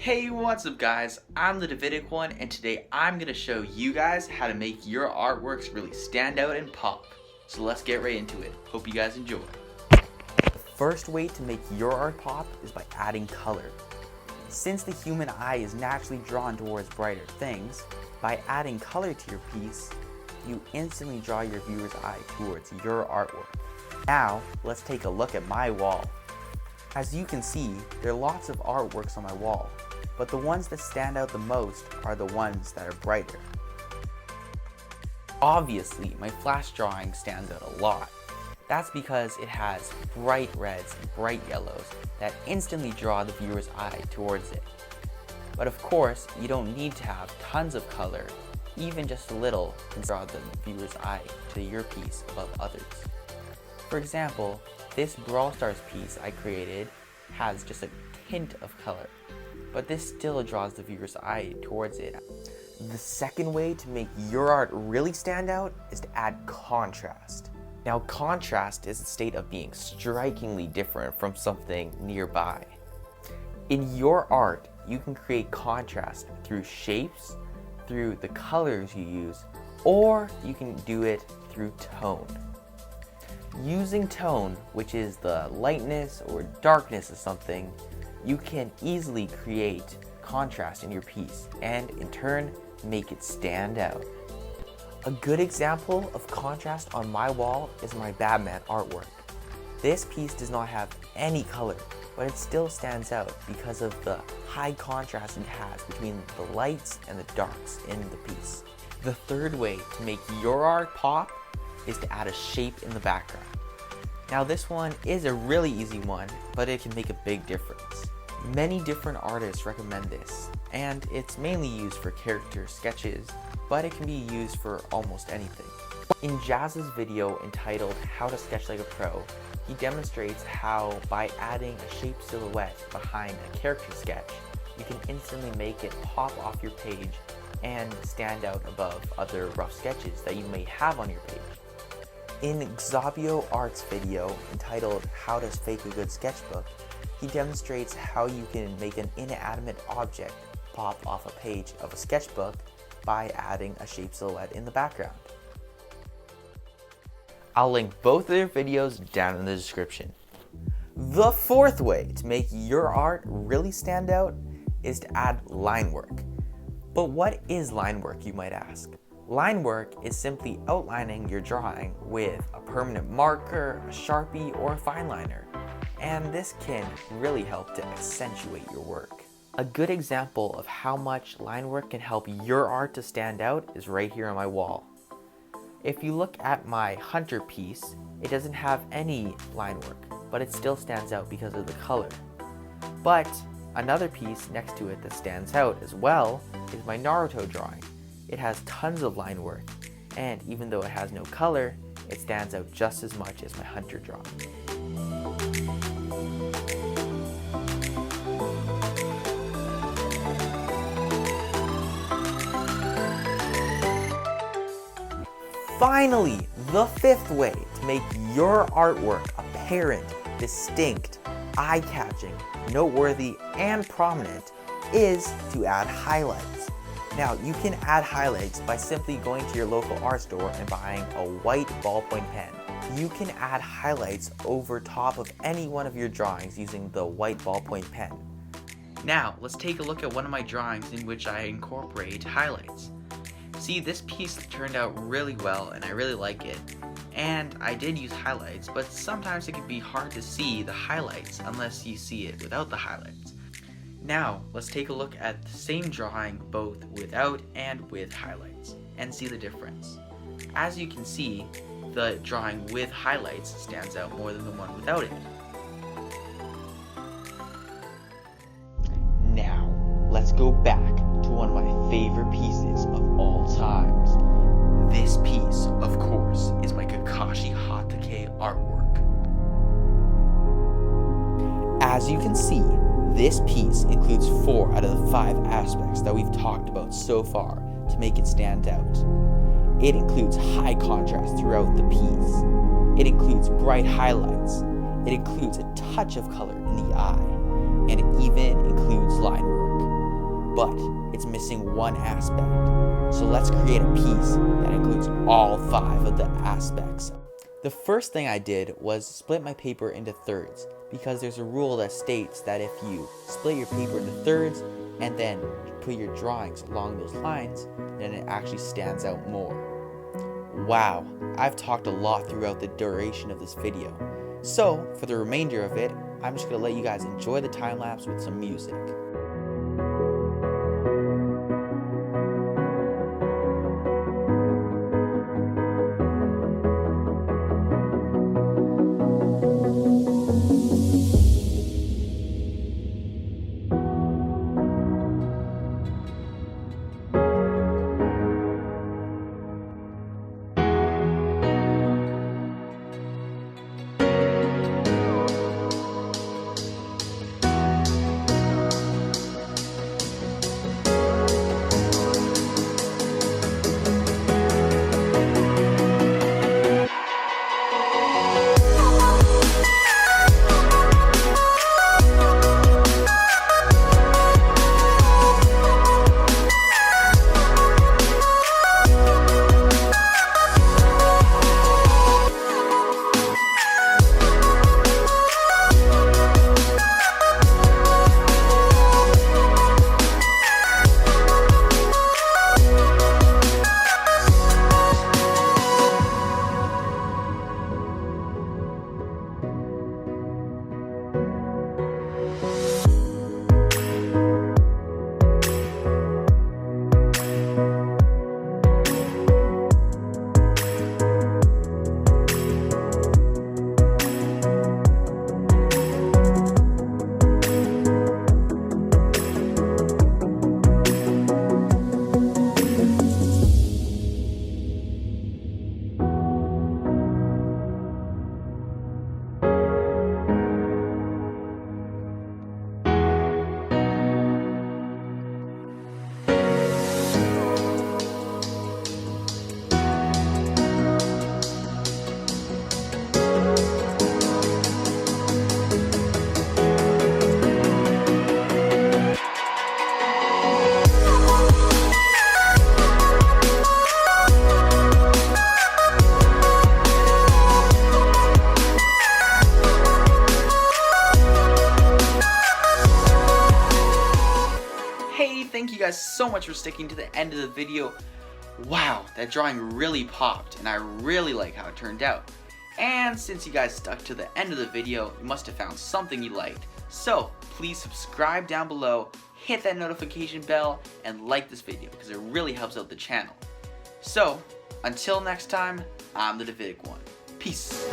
Hey, what's up guys? I'm the Davidic One, and today I'm going to show you guys how to make your artworks really stand out and pop. So let's get right into it. Hope you guys enjoy. The first way to make your art pop is by adding color. Since the human eye is naturally drawn towards brighter things, by adding color to your piece, you instantly draw your viewer's eye towards your artwork. Now, let's take a look at my wall. As you can see, there are lots of artworks on my wall, but the ones that stand out the most are the ones that are brighter. Obviously, my flash drawing stands out a lot. That's because it has bright reds and bright yellows that instantly draw the viewer's eye towards it. But of course, you don't need to have tons of color. Even just a little can draw the viewer's eye to your piece above others. For example, this Brawl Stars piece I created has just a hint of color, but this still draws the viewer's eye towards it. The second way to make your art really stand out is to add contrast. Now, contrast is a state of being strikingly different from something nearby. In your art, you can create contrast through shapes, through the colors you use, or you can do it through tone. Using tone, which is the lightness or darkness of something, you can easily create contrast in your piece and in turn make it stand out. A good example of contrast on my wall is my Batman artwork. This piece does not have any color, but it still stands out because of the high contrast it has between the lights and the darks in the piece. The third way to make your art pop is to add a shape in the background. Now this one is a really easy one, but it can make a big difference. Many different artists recommend this, and it's mainly used for character sketches, but it can be used for almost anything. In Jazza's video entitled How to Sketch Like a Pro, he demonstrates how by adding a shape silhouette behind a character sketch, you can instantly make it pop off your page and stand out above other rough sketches that you may have on your page. In Xabio Art's video entitled How to Fake a Good Sketchbook, he demonstrates how you can make an inanimate object pop off a page of a sketchbook by adding a shape silhouette in the background. I'll link both of their videos down in the description. The fourth way to make your art really stand out is to add line work. But what is line work, you might ask? Line work is simply outlining your drawing with a permanent marker, a Sharpie, or a fine liner, and this can really help to accentuate your work. A good example of how much line work can help your art to stand out is right here on my wall. If you look at my Hunter piece, it doesn't have any line work, but it still stands out because of the color. But another piece next to it that stands out as well is my Naruto drawing. It has tons of line work, and even though it has no color, it stands out just as much as my Hunter drawing. Finally, the fifth way to make your artwork apparent, distinct, eye-catching, noteworthy, and prominent is to add highlights. Now, you can add highlights by simply going to your local art store and buying a white ballpoint pen. You can add highlights over top of any one of your drawings using the white ballpoint pen. Now, let's take a look at one of my drawings in which I incorporate highlights. See, this piece turned out really well and I really like it. And I did use highlights, but sometimes it can be hard to see the highlights unless you see it without the highlights. Now, let's take a look at the same drawing both without and with highlights and see the difference. As you can see, the drawing with highlights stands out more than the one without it. Now, let's go back to one of my favorite pieces of all times. This piece, of course, is my Kakashi Hatake artwork. As you can see, this piece includes 4 out of the 5 aspects that we've talked about so far to make it stand out. It includes high contrast throughout the piece. It includes bright highlights. It includes a touch of color in the eye. And it even includes line work. missing one aspect. So let's create a piece that includes all 5 of the aspects. The first thing I did was split my paper into thirds, because there's a rule that states that if you split your paper into thirds and then put your drawings along those lines, then it actually stands out more. Wow, I've talked a lot throughout the duration of this video. So, for the remainder of it, I'm just going to let you guys enjoy the time lapse with some music. Thank you guys so much for sticking to the end of the video. Wow, that drawing really popped, and I really like how it turned out. And since you guys stuck to the end of the video, you must have found something you liked. So please subscribe down below, hit that notification bell, and like this video because it really helps out the channel. So until next time, I'm the Davidic One. Peace.